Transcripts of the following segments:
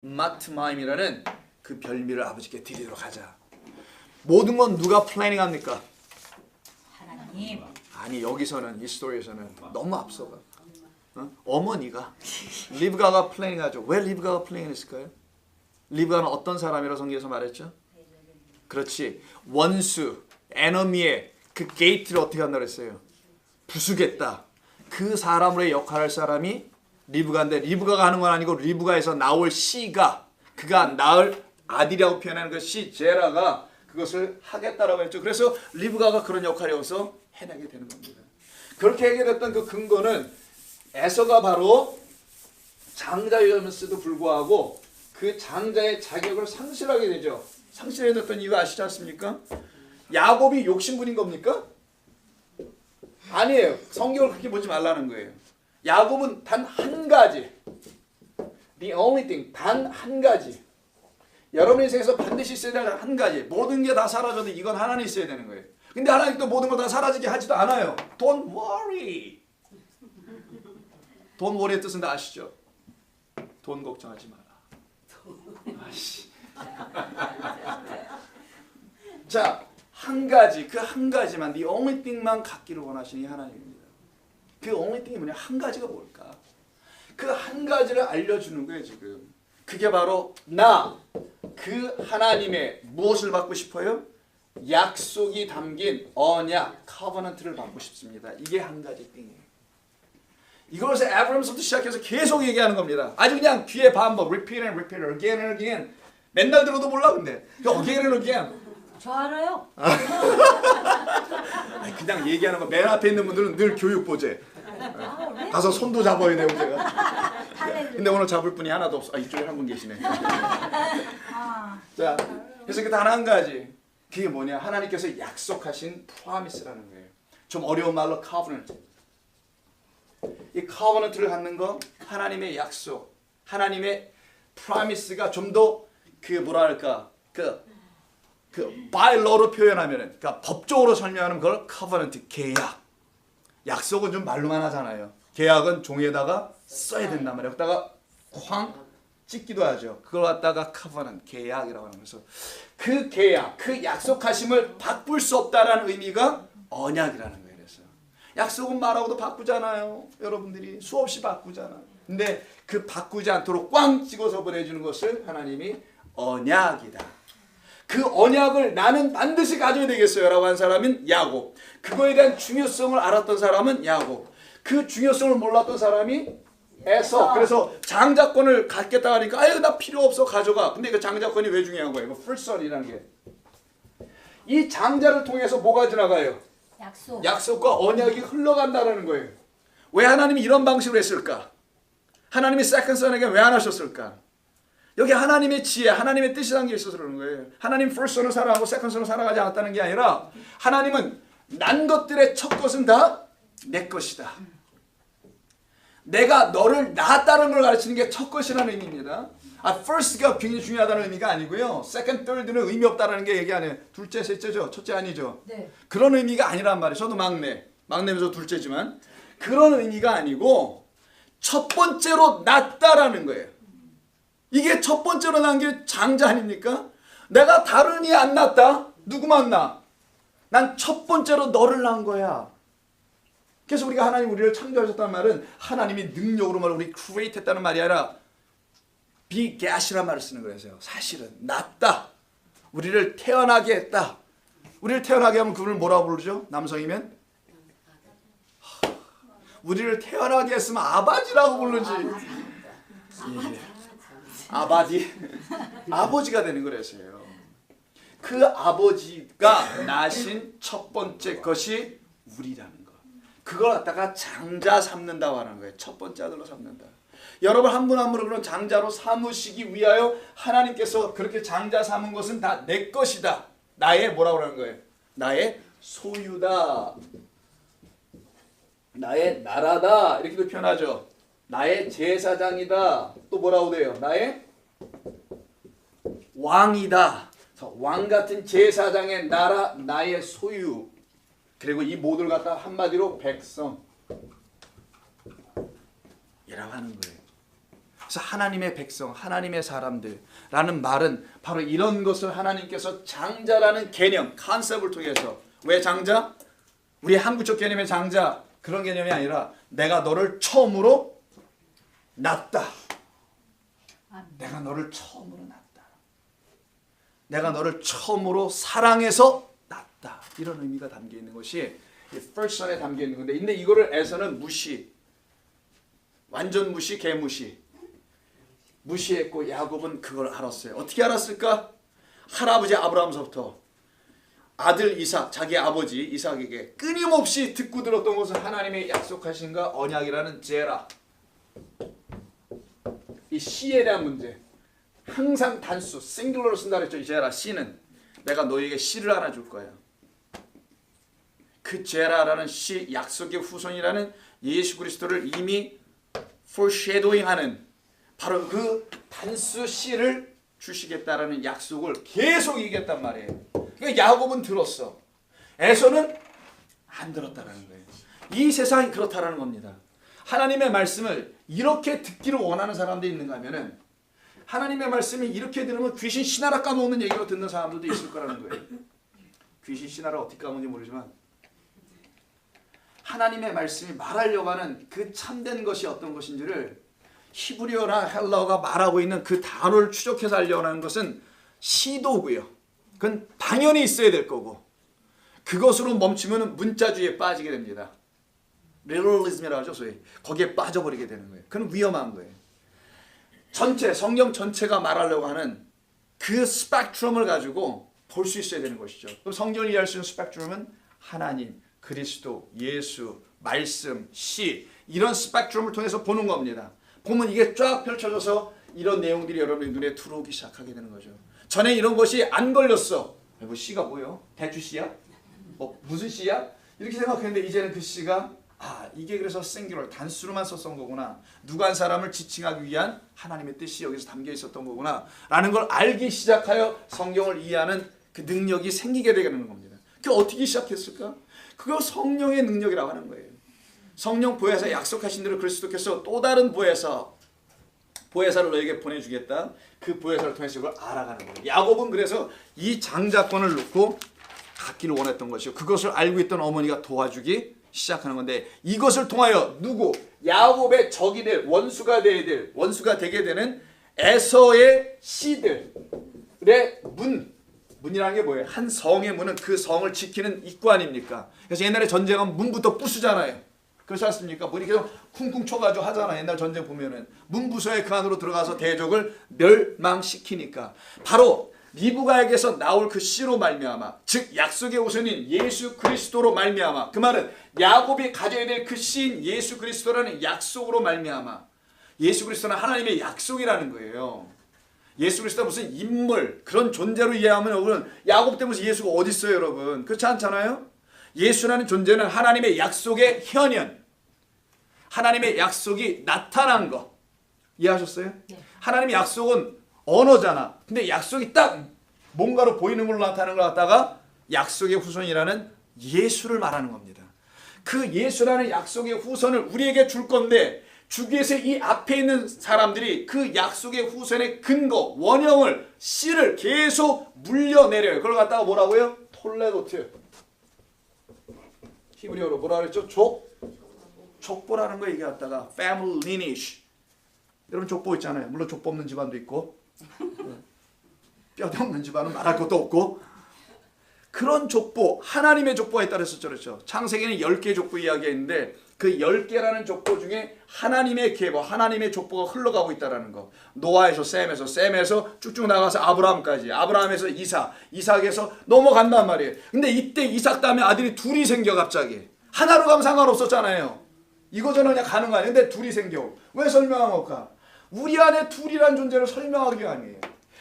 마트마임이라는 그 별미를 아버지께 드리도록 하자. 모든 건 누가 플래닝합니까? 하나님. 아니 여기서는 이 스토리에서는 너무 앞서가. 어머니가 리브가가 플래닝하죠. 왜 리브가가 플래닝했을까요? 리브가는 어떤 사람이라고 성경에서 말했죠? 그렇지. 원수, 에너미의 그 게이트를 어떻게 한다고 했어요? 부수겠다. 그 사람으로의 역할을 할 사람이 리브가인데 리브가가 하는 건 아니고 리브가에서 나올 씨가 그가 낳을 아들이라고 표현하는 그 씨 제라가 그것을 하겠다라고 했죠. 그래서 리브가가 그런 역할을 여기서 해내게 되는 겁니다. 그렇게 하게 됐던 그 근거는 에서가 바로 장자였음에도 불구하고 그 장자의 자격을 상실하게 되죠. 상실하게 됐던 이유가 아시지 않습니까? 야곱이 욕심부린 겁니까? 아니에요. 성경을 그렇게 보지 말라는 거예요. 야곱은 단 한 가지, the only thing, 단 한 가지. 여러분 인생에서 반드시 있어야 될 한 가지. 모든 게 다 사라져도 이건 하나는 있어야 되는 거예요. 근데 하나님도 모든 걸 다 사라지게 하지도 않아요. Don't worry. Don't worry의 뜻은 다 아시죠? 돈 걱정하지 마라. 아씨. 자, 한 가지, 그 한 가지만, the only thing만 갖기를 원하시는 하나님입니다. 그 only thing이 뭐냐? 한 가지가 뭘까? 그 한 가지를 알려주는 거예요, 지금. 그게 바로 그 하나님의 무엇을 받고 싶어요? 약속이 담긴 언약, 커버넌트를 받고 싶습니다. 이게 한 가지 띵이에요. 이것을 에브라임부터 시작해서 계속 얘기하는 겁니다. 아주 그냥 귀에 반복, repeat and repeat, again and again. 맨날 들어도 몰라 근데. again and again. 저 알아요. 그냥 얘기하는 거 맨 앞에 있는 분들은 늘 교육보제. 가서 손도 잡아야 되고 제가. 근데 오늘 잡을 분이 하나도 없어. 이쪽에 한 분 계시네. 자, 그래서 그 단 한 가지. 그게 뭐냐? 하나님께서 약속하신 프로미스라는 거예요. 좀 어려운 말로 covenant. 이 covenant를 갖는 거 하나님의 약속, 하나님의 프로미스가 좀 더 그 뭐랄까 그 by law로 표현하면은 그러니까 법적으로 설명하는 걸 covenant 계약. 약속은 좀 말로만 하잖아요. 계약은 종이에다가 써야 된단 말이에요. 여기다가 쾅 찍기도 하죠. 그걸 갖다가 covenant 계약이라고 하는 거죠. 그 계약, 그 약속하심을 바꿀 수 없다라는 의미가 언약이라는 거예요. 그래서 약속은 말하고도 바꾸잖아요. 여러분들이 수없이 바꾸잖아. 근데 그 바꾸지 않도록 꽝 찍어서 보내주는 것을 하나님이 언약이다. 그 언약을 나는 반드시 가져야 되겠어요 라고 한 사람은 야곱. 그거에 대한 중요성을 알았던 사람은 야곱. 그 중요성을 몰랐던 사람이 에서. 그래서 장자권을 갖겠다 하니까 아유 나 필요 없어 가져가. 근데 그 장자권이 왜 중요한 거예요? first son이라는 게. 이 장자를 통해서 뭐가 지나가요? 약속과 언약이 흘러간다는 거예요. 왜 하나님이 이런 방식으로 했을까? 하나님이 second son에게 왜 안 하셨을까? 여기 하나님의 지혜, 하나님의 뜻이 담겨 있어서 그러는 거예요. 하나님 first son을 살아가고 second son을 살아가지 않았다는 게 아니라 하나님은 난 것들의 첫 것은 다 내 것이다. 내가 너를 낳았다는 걸 가르치는 게 첫 것이라는 의미입니다. first가 굉장히 중요하다는 의미가 아니고요. second, third는 의미 없다는 게 얘기 아니에요. 둘째, 셋째죠. 첫째 아니죠. 네. 그런 의미가 아니란 말이에요. 저도 막내면서 둘째지만 그런 의미가 아니고 첫 번째로 낳았다라는 거예요. 이게 첫 번째로 낳은 게 장자 아닙니까? 내가 다른 이 안 낳았다. 누구만 낳아? 난 첫 번째로 너를 낳은 거야. 그래서 우리가 하나님 우리를 창조하셨다는 말은 하나님이 능력으로 말 우리 create 했다는 말이 아니라 beget이라는 말을 쓰는 거예요. 사실은 낳았다. 우리를 태어나게 했다. 우리를 태어나게 하면 그분을 뭐라고 부르죠? 남성이면? 우리를 태어나게 했으면 아바지라고 부르지. 예. 아바디. 아버지가 되는 거라서요. 그 아버지가 낳으신 첫 번째 것이 우리라는 거. 그걸 갖다가 장자 삼는다고 하는 거예요. 첫 번째 아들로 삼는다. 여러분 한 분 한 분을 그런 장자로 삼으시기 위하여 하나님께서 그렇게 장자 삼은 것은 다 내 것이다. 나의 뭐라고 하는 거예요? 나의 소유다. 나의 나라다. 이렇게도 표현하죠. 나의 제사장이다. 또 뭐라고 돼요? 나의 왕이다. 왕 같은 제사장의 나라, 나의 소유. 그리고 이 모두를 갖다 한마디로 백성 이라고 하는 거예요. 그래서 하나님의 백성, 하나님의 사람들라는 말은 바로 이런 것을 하나님께서 장자라는 개념, 컨셉을 통해서. 왜 장자? 우리 한국적 개념의 장자 그런 개념이 아니라 내가 너를 처음으로 낳았다. 내가 너를 처음으로 낳았다. 내가 너를 처음으로 사랑해서 낳았다. 이런 의미가 담겨 있는 것이 이 first son에 담겨 있는 건데, 근데 이거를 에서는 무시, 완전 무시, 개무시, 무시했고 야곱은 그걸 알았어요. 어떻게 알았을까? 할아버지 아브라함서부터 아들 이삭, 자기 아버지 이삭에게 끊임없이 듣고 들었던 것은 하나님의 약속하신 것 언약이라는 제라. 이 시에 대한 문제. 항상 단수, 싱글러로 쓴다 그랬죠. 이 제라, 시는. 내가 너에게 시를 하나 줄 거야. 그 제라라는 시, 약속의 후손이라는 예수 그리스도를 이미 foreshadowing하는 바로 그 단수 시를 주시겠다라는 약속을 계속 얘기했단 말이에요. 그러니까 야곱은 들었어. 에서는 안 들었다라는 거예요. 이 세상이 그렇다라는 겁니다. 하나님의 말씀을 이렇게 듣기를 원하는 사람들이 있는가 하면은 하나님의 말씀이 이렇게 들으면 귀신 신하라 까먹는 얘기로 듣는 사람들도 있을 거라는 거예요. 귀신 신하라 어떻게 까먹는지 모르지만 하나님의 말씀이 말하려고 하는 그 참된 것이 어떤 것인지를 히브리어나 헬라어가 말하고 있는 그 단어를 추적해서 하려고 하는 것은 시도고요. 그건 당연히 있어야 될 거고 그것으로 멈추면 문자주의에 빠지게 됩니다. 리얼리즘이라고 하죠. 소위 거기에 빠져버리게 되는 거예요. 그건 위험한 거예요. 전체 성경 전체가 말하려고 하는 그 스펙트럼을 가지고 볼 수 있어야 되는 것이죠. 그럼 성경을 이해할 수 있는 스펙트럼은 하나님, 그리스도, 예수, 말씀, 시 이런 스펙트럼을 통해서 보는 겁니다. 보면 이게 쫙 펼쳐져서 이런 내용들이 여러분의 눈에 들어오기 시작하게 되는 거죠. 전에 이런 것이 안 걸렸어. 뭐 시가 뭐예요? 대추 시야? 뭐 무슨 시야? 이렇게 생각했는데 이제는 그 시가 이게 그래서 싱귤러 단수로만 썼던 거구나. 누가 한 사람을 지칭하기 위한 하나님의 뜻이 여기서 담겨 있었던 거구나 라는 걸 알기 시작하여 성경을 이해하는 그 능력이 생기게 되는 겁니다. 그게 어떻게 시작했을까? 그거 성령의 능력이라고 하는 거예요. 성령 보혜사 약속하신 대로 그리스도께서 또 다른 보혜사를 너에게 보내주겠다. 그 보혜사를 통해서 이걸 알아가는 거예요. 야곱은 그래서 이 장자권을 놓고 갖기를 원했던 것이고 그것을 알고 있던 어머니가 도와주기 시작하는 건데 이것을 통하여 누구? 야곱의 적이 될 원수가 되게 되는 에서의 씨들의 문이라는 게 뭐예요? 한 성의 문은 그 성을 지키는 입구 아닙니까? 그래서 옛날에 전쟁은 문부터 부수잖아요. 그렇지 않습니까? 문이 계속 쿵쿵 쳐가지고 하잖아. 옛날 전쟁 보면은 문부서의 그 안으로 들어가서 대적을 멸망시키니까 바로 리브가에게서 나올 그 씨로 말미암아, 즉 약속의 우선인 예수 그리스도로 말미암아, 그 말은 야곱이 가져야 될 그 씨인 예수 그리스도라는 약속으로 말미암아. 예수 그리스도는 하나님의 약속이라는 거예요. 예수 그리스도가 무슨 인물 그런 존재로 이해하면 여러분 야곱 때 무슨 예수가 어디 있어요, 여러분? 그렇지 않잖아요. 예수라는 존재는 하나님의 약속의 현현, 하나님의 약속이 나타난 거 이해하셨어요? 네. 하나님의 약속은 언어잖아. 근데 약속이 딱 뭔가로 보이는 걸로 나타나는 걸 갖다가 약속의 후손이라는 예수를 말하는 겁니다. 그 예수라는 약속의 후손을 우리에게 줄 건데 주기 위해서 이 앞에 있는 사람들이 그 약속의 후손의 근거, 원형을, 씨를 계속 물려내려요. 그걸 갖다가 뭐라고요? 톨레도트. 히브리어로 뭐라 그랬죠? 족보라는 거 얘기 갖다가 family lineage. 여러분 족보 있잖아요. 물론 족보 없는 집안도 있고 뼈대 없는 집안은 말할 것도 없고 그런 족보, 하나님의 족보가 있다 그랬었죠. 그렇죠? 창세기는 10개의 족보 이야기했는데 그 10개라는 족보 중에 하나님의 계보, 하나님의 족보가 흘러가고 있다는 거. 노아에서 셈에서 쭉쭉 나가서 아브라함까지, 아브라함에서 이삭에서 넘어간단 말이에요. 근데 이때 이삭 다음에 아들이 둘이 생겨 갑자기. 하나로 가면 상관없었잖아요. 이거저거 그냥 가는 거 아니에요. 근데 둘이 생겨. 왜 설명한 걸까? 우리 안에 둘이란 존재를 설명하기 위함이에요.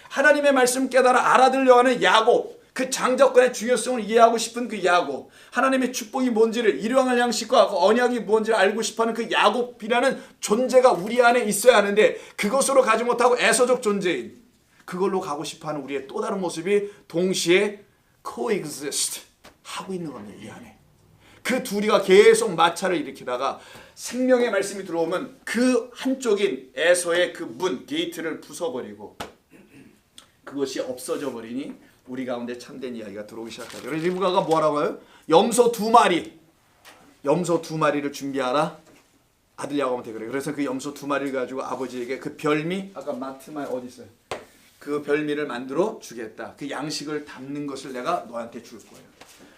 하나님의 말씀 깨달아 알아들려 하는 야곱, 그 장자권의 중요성을 이해하고 싶은 그 야곱, 하나님의 축복이 뭔지를, 일용할 양식과 그 언약이 뭔지를 알고 싶어하는 그 야곱이라는 존재가 우리 안에 있어야 하는데 그것으로 가지 못하고 에서적 존재인 그걸로 가고 싶어하는 우리의 또 다른 모습이 동시에 coexist 하고 있는 겁니다. 이 안에. 그 둘이가 계속 마찰을 일으키다가 생명의 말씀이 들어오면 그 한쪽인 에서의 그 문, 게이트를 부숴버리고 그것이 없어져 버리니 우리 가운데 참된 이야기가 들어오기 시작하죠. 그래서 리브가가 뭐라고 해요? 염소 2마리를 준비하라. 아들 야곱한테 그래요. 그래서 그 염소 2마리를 가지고 아버지에게 그 별미, 아까 마트만 어디 있어요? 그 별미를 만들어 주겠다. 그 양식을 담는 것을 내가 너한테 줄 거예요.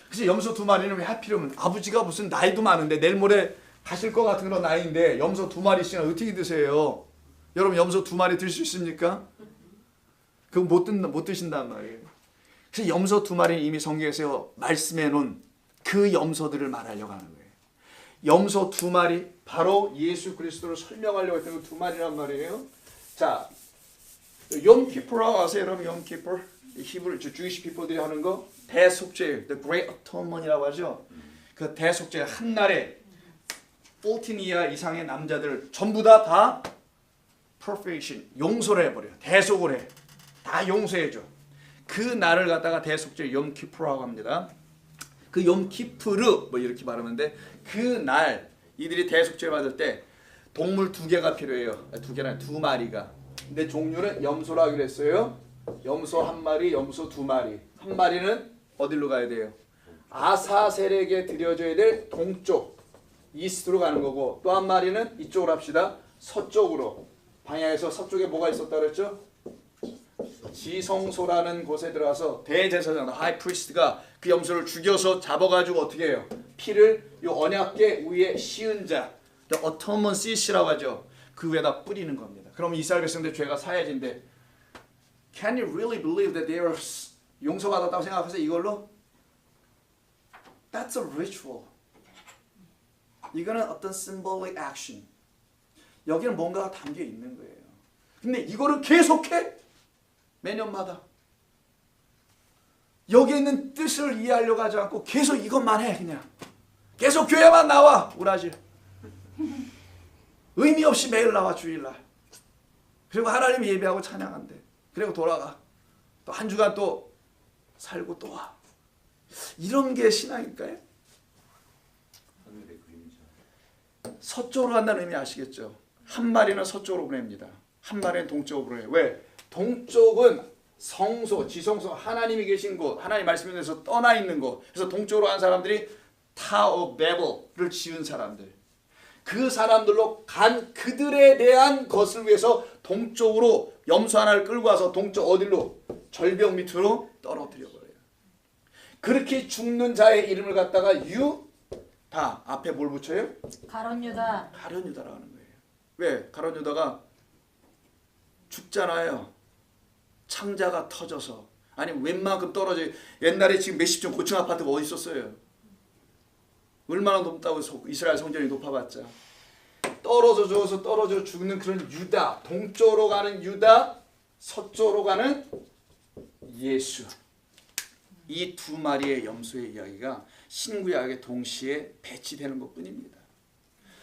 그래서 염소 2마리는 왜 하필이면 아버지가 무슨 나이도 많은데 내일 모레 가실 것 같은 그런 나이인데 염소 2마리씩이나 어떻게 드세요? 여러분 염소 2마리 들 수 있습니까? 그거 못 드신단 말이에요. 그래서 염소 2마리는 이미 성경에서 말씀해 놓은 그 염소들을 말하려고 하는 거예요. 염소 2마리, 바로 예수 그리스도를 설명하려고 했던 그 2마리란 말이에요. 자, 욤키프라고 아세요? 여러분 욤키프? 히브리 주이시 피플들이 하는 거 대속죄, the great atonement이라고 하죠. 그 대속죄 한 날에 14 이하 이상의 남자들 전부 다 perfection, 용서를 해버려요. 대속을 해. 다 용서해줘. 그 날을 갖다가 대속죄 욤키프라고 합니다. 그 욤키프르 뭐 이렇게 말하는데 그 날 이들이 대속죄 받을 때 동물 2개가 필요해요. 2개나 2마리가. 근데 종류는 염소라고 그랬어요. 염소 1마리, 염소 2마리. 1마리는 어디로 가야 돼요? 아사셀에게 드려져야 될 동쪽, 이스트로 가는 거고 또 1마리는 이쪽으로 합시다. 서쪽으로. 방향에서 서쪽에 뭐가 있었다 그랬죠? 지성소라는 곳에 들어가서 대제사장, 하이 프리스트가 그 염소를 죽여서 잡아가지고 어떻게 해요? 피를 요 언약궤 위에 씌운 자, the atonement seat이라고 하죠. 그 위에다 뿌리는 겁니다. 그럼 이스라엘 백성들 죄가 사해진데, can you really believe that they are 용서받았다고 생각해서 이걸로? That's a ritual. 이거는 어떤 symbolic action. 여기는 뭔가가 담겨 있는 거예요. 근데 이거를 계속해? 매년마다. 여기 있는 뜻을 이해하려고 하지 않고 계속 이것만 해. 그냥 계속 교회만 나와. 우라질. 의미 없이 매일 나와 주일날. 그리고 하나님 예배하고 찬양한대. 그리고 돌아가. 또 한 주간 또 살고 또 와. 이런 게 신앙일까요? 서쪽으로 간다는 의미 아시겠죠? 1마리는 서쪽으로 보냅니다. 1마리는 동쪽으로 보내요. 왜? 동쪽은 성소, 지성소, 하나님이 계신 곳, 하나님 말씀에서 떠나 있는 곳. 그래서 동쪽으로 간 사람들이 타워 베벨을 지은 사람들. 그 사람들로 간 그들에 대한 것을 위해서 동쪽으로 염소 하나를 끌고 와서 동쪽 어디로? 절벽 밑으로 떨어뜨려 버려요. 그렇게 죽는 자의 이름을 갖다가 다 앞에 뭘 붙여요? 가룟유다. 가룟유다라고 하는 거예요. 왜? 가룟유다가 죽잖아요. 창자가 터져서. 아니 웬만큼 떨어져. 옛날에 지금 몇십 층 고층 아파트가 어디 있었어요? 얼마나 높다고 이스라엘 성전이 높아봤자. 떨어져 죽는 그런 유다. 동쪽으로 가는 유다, 서쪽으로 가는 예수. 이 2마리의 염소의 이야기가 신구약에 동시에 배치되는 것뿐입니다.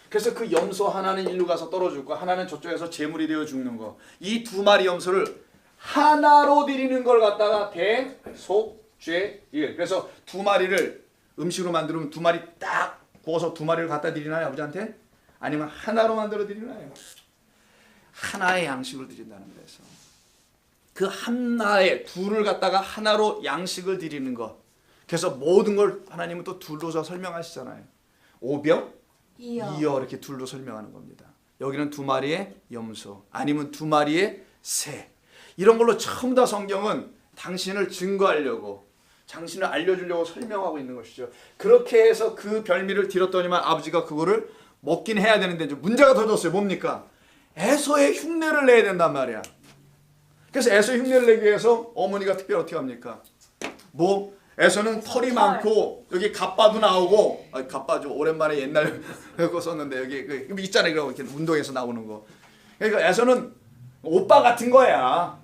그래서 그 염소 하나는 일로 가서 떨어지고 하나는 저쪽에서 제물이 되어 죽는 거. 이 2마리 염소를 하나로 드리는 걸 갖다가 대속죄일. 그래서 2마리를 음식으로 만들면 2마리 딱 구워서 2마리를 갖다 드리나요? 아버지한테? 아니면 하나로 만들어 드리나요? 하나의 양식을 드린다는 거에서 그 하나의 둘을 갖다가 하나로 양식을 드리는 것. 그래서 모든 걸 하나님은 또 둘로서 설명하시잖아요. 오병, 이어 이렇게 둘로 설명하는 겁니다. 여기는 2마리의 염소, 아니면 2마리의 새. 이런 걸로 전부 다 성경은 당신을 증거하려고, 당신을 알려주려고 설명하고 있는 것이죠. 그렇게 해서 그 별미를 드렸더니만 아버지가 그거를 먹긴 해야 되는데 이제 문제가 터졌어요. 뭡니까? 에서의 흉내를 내야 된단 말이야. 그래서 에서의 흉내를 내기 위해서 어머니가 특별히 어떻게 합니까? 에서는 털이 많고 여기 갑바도 나오고, 갑바죠. 오랜만에 옛날 거 썼는데 여기 그 있잖아요. 이렇게 운동에서 나오는 거. 그러니까 에서는 오빠 같은 거야.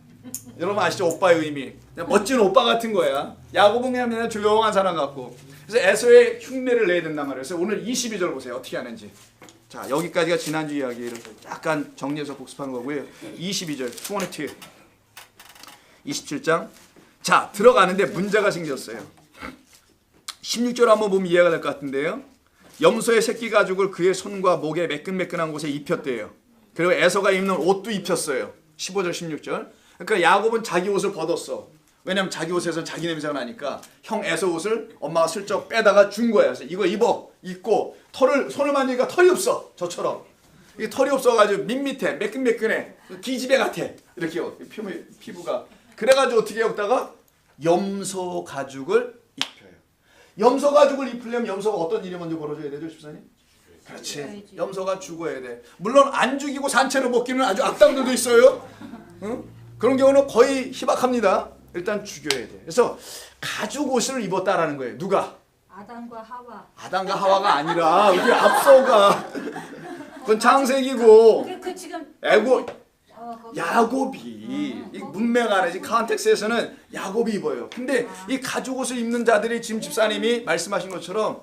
여러분 아시죠? 오빠의 의미. 그냥 멋진 오빠 같은 거야. 야곱은 그냥 조용한 사람 같고. 그래서 에서의 흉내를 내야 된단 말이에요. 그래서 오늘 22절 보세요. 어떻게 하는지. 자, 여기까지가 지난주 이야기를 약간 정리해서 복습한 거고요. 22절, 27장. 자, 들어가는데 문제가 생겼어요. 16절 한번 보면 이해가 될 것 같은데요. 염소의 새끼 가죽을 그의 손과 목에 매끈매끈한 곳에 입혔대요. 그리고 에서가 입는 옷도 입혔어요. 15절 16절. 그러니까 야곱은 자기 옷을 벗었어. 왜냐면 자기 옷에서 자기 냄새가 나니까 형 에서 옷을 엄마가 슬쩍 빼다가 준 거야. 그래서 이거 입고 손을 만지니까 털이 없어. 저처럼. 이 털이 없어가지고 밋밋해. 매끈매끈해. 기집애 같아. 이렇게요. 피부가. 그래가지고 어떻게 했다가 염소 가죽을 입혀요. 염소 가죽을 입으려면 염소가 어떤 일이 먼저 벌어져야 되죠, 집사님? 그렇지. 염소가 죽어야 돼. 물론 안 죽이고 산채로 먹기는 아주 악당들도 있어요. 응? 그런 경우는 거의 희박합니다. 일단 죽여야 돼. 그래서 가죽 옷을 입었다라는 거예요. 누가? 아담과 하와. 아담과 하와가 아니라 우리 앞서가. 그건 창세기고. 그 지금 애고 거기. 야곱이 이 문맥 안에 컨텍스트에서는 야곱이 입어요. 근데 이 가죽 옷을 입는 자들이 지금 집사님이 말씀하신 것처럼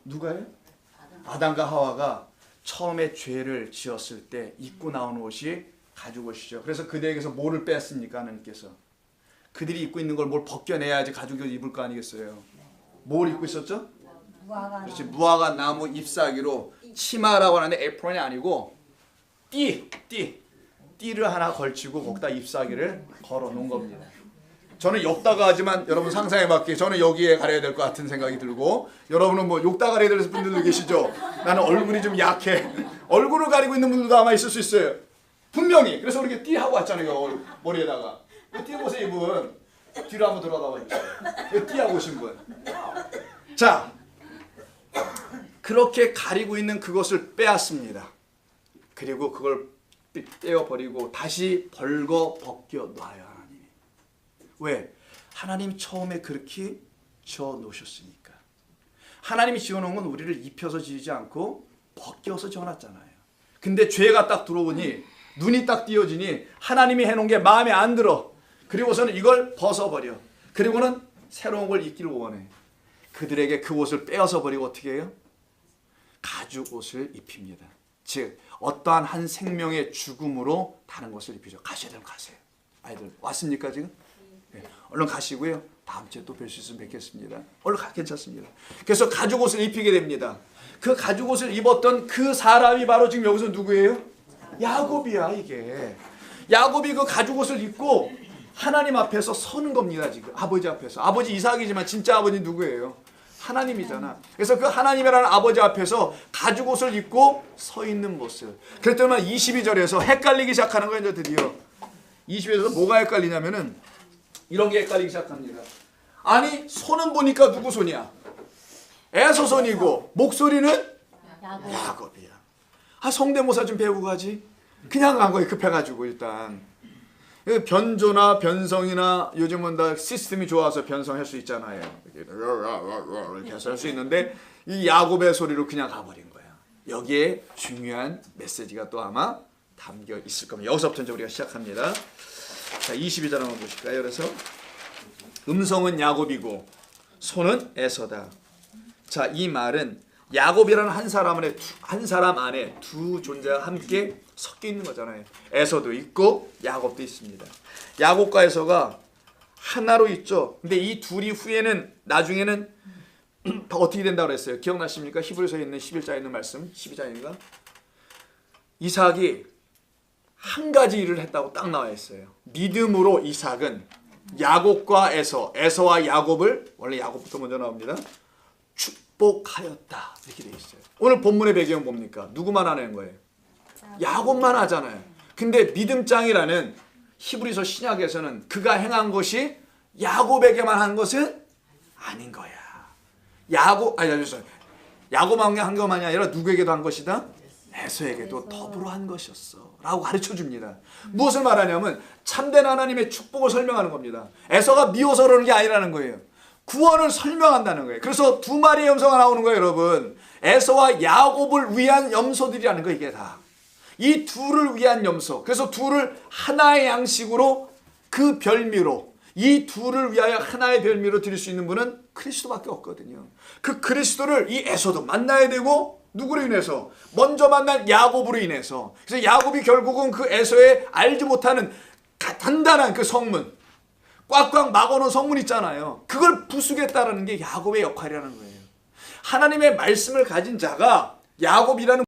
누가요? 아담과 하와가 처음에 죄를 지었을 때 입고 나온 옷이 가죽 옷이죠. 그래서 그들에게서 뭐를 뺐습니까? 하나님께서 그들이 입고 있는 걸 뭘 벗겨내야지 가죽을 입을 거 아니겠어요. 뭘 입고 있었죠? 무화과. 그렇지. 무화과 나무 잎사귀로 치마라고 하는데 에프론이 아니고 띠를 하나 걸치고 거기다 잎사귀를 걸어 놓은 겁니다. 저는 욕다가 하지만 여러분 상상에 맞게 저는 여기에 가려야 될 것 같은 생각이 들고, 여러분은 뭐 욕다 가려야 될 분들도 계시죠. 나는 얼굴이 좀 약해. 얼굴을 가리고 있는 분들도 아마 있을 수 있어요. 분명히. 그래서 우리 띠 하고 왔잖아요. 머리에다가. 띠 옷에 입은 뒤로 한번 돌아가 봐주세요. 띠 하고 오신 분. 자, 그렇게 가리고 있는 그것을 빼앗습니다. 그리고 그걸 떼어버리고 다시 벗겨 놔요. 하나님이. 왜? 하나님이 처음에 그렇게 지어놓으셨으니까. 하나님이 지어놓은 건 우리를 입혀서 지지 않고 벗겨서 지어놨잖아요. 근데 죄가 딱 들어오니 눈이 딱 띄어지니 하나님이 해놓은 게 마음에 안 들어. 그리고서는 이걸 벗어버려. 그리고는 새로운 걸 입기를 원해. 그들에게 그 옷을 빼앗아 버리고 어떻게 해요? 가죽 옷을 입힙니다. 즉 어떠한 한 생명의 죽음으로 다른 것을 입히죠. 가셔야 되면 가세요. 아이들 왔습니까 지금? 네. 얼른 가시고요. 다음 주에 또 뵐 수 있으면 뵙겠습니다. 얼른 괜찮습니다. 그래서 가죽 옷을 입히게 됩니다. 그 가죽 옷을 입었던 그 사람이 바로 지금 여기서 누구예요? 야곱이야 이게. 야곱이 그 가죽 옷을 입고 하나님 앞에서 서는 겁니다 지금. 아버지 앞에서. 아버지 이삭이지만 진짜 아버지 누구예요? 하나님이잖아. 그래서 그 하나님이라는 아버지 앞에서 가죽 옷을 입고 서 있는 모습. 그랬더니 22절에서 헷갈리기 시작하는 거예요. 이제 드디어 22절에서 뭐가 헷갈리냐면은 이런 게 헷갈리기 시작합니다. 아니 손은 보니까 누구 손이야? 에서 손이고 목소리는 야곱이야. 아 성대모사 좀 배우고 가지. 그냥 간 거예요. 급해가지고 일단. 변조나 변성이나 요즘은 다 시스템이 좋아서 변성할 수 있잖아요. 이렇게 해서 할 수 있는데 이 야곱의 소리로 그냥 가버린 거야. 여기에 중요한 메시지가 또 아마 담겨 있을 겁니다. 여기서부터 이제 우리가 시작합니다. 자, 22절 한번 보실까요? 그래서 음성은 야곱이고 손은 에서다. 자, 이 말은 야곱이라는 한 사람 안에 두 존재가 함께 섞여 있는 거잖아요. 에서도 있고 야곱도 있습니다. 야곱과 에서가 하나로 있죠. 근데 이 둘이 후에는 나중에는 어떻게 된다고 그랬어요? 기억나십니까? 히브리서에 있는 11장에 있는 말씀, 12장인가? 이삭이 한 가지 일을 했다고 딱 나와 있어요. 믿음으로 이삭은 야곱과 에서와 야곱을, 원래 야곱부터 먼저 나옵니다. 축복하였다. 이렇게 되어 있어요. 오늘 본문의 배경 뭡니까? 누구만 하는 거예요? 야곱만 하잖아요. 근데 믿음장이라는 히브리서 신약에서는 그가 행한 것이 야곱에게만 한 것은 아닌 거야. 야곱만 한 것만이 아니라 누구에게도 한 것이다? 에서에게도 더불어 한 것이었어 라고 가르쳐 줍니다. 무엇을 말하냐면 참된 하나님의 축복을 설명하는 겁니다. 에서가 미워서 그러는 게 아니라는 거예요. 구원을 설명한다는 거예요. 그래서 두 마리의 염소가 나오는 거예요, 여러분. 에서와 야곱을 위한 염소들이라는 거 이게 다. 이 둘을 위한 염소. 그래서 둘을 하나의 양식으로 그 별미로, 이 둘을 위하여 하나의 별미로 드릴 수 있는 분은 그리스도밖에 없거든요. 그 그리스도를 이 에서도 만나야 되고 누구로 인해서? 먼저 만난 야곱으로 인해서. 그래서 야곱이 결국은 그 에서의 알지 못하는 단단한 그 성문, 꽉꽉 막아놓은 성문 있잖아요. 그걸 부수겠다라는 게 야곱의 역할이라는 거예요. 하나님의 말씀을 가진 자가 야곱이라는